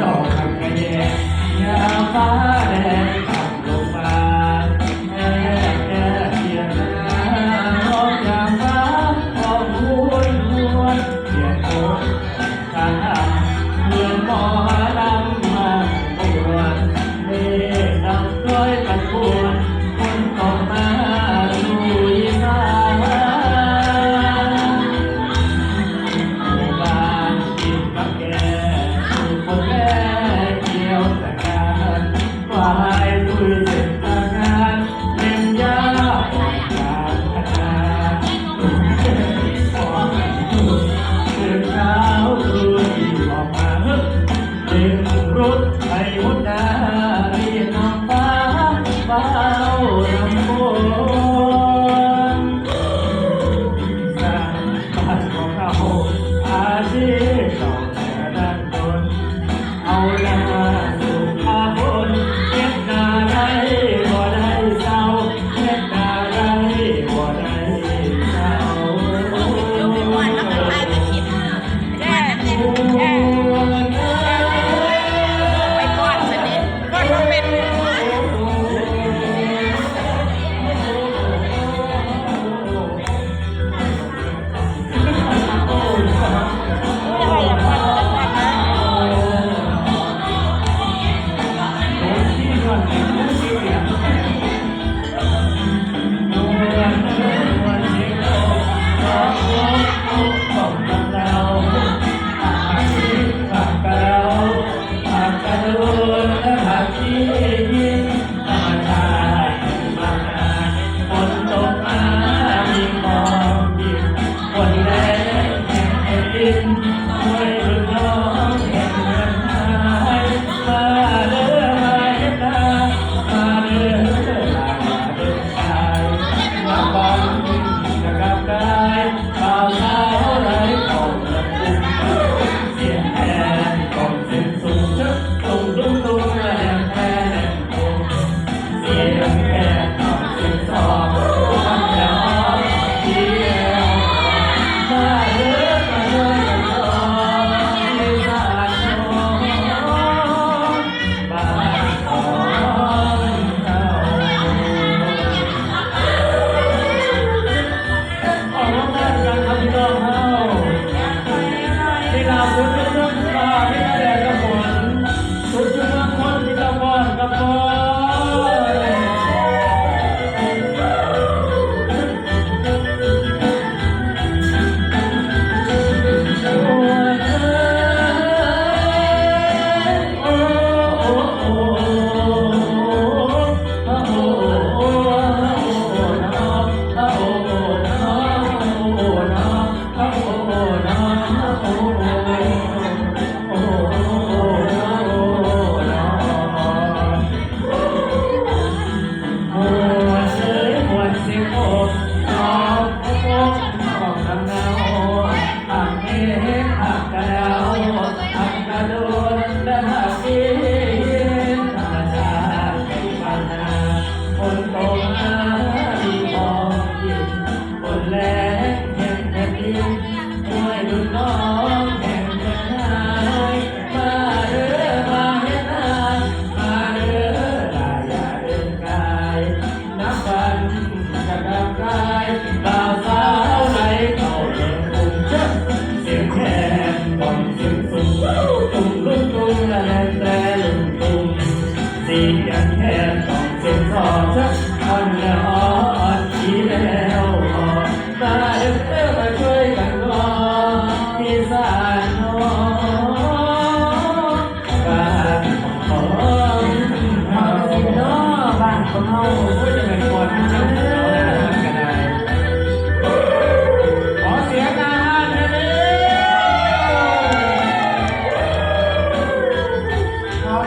ดอกขันกระแยยามฟ้าแดงต่ำลงมาแม่แก่เทียนนาร้องยามฟ้าร้องคุยควรเทียนโคตรทางดำเมืองหมอดำมาปวดเมฆดำร้อยตะกวนคนต่อมาลุยสารุดไปหุดนาเรียนน้ำฟ้าเฝ้าลำโพงสร้างบ้านของเราอาชีพเก่าแต่ดันดนเอาละ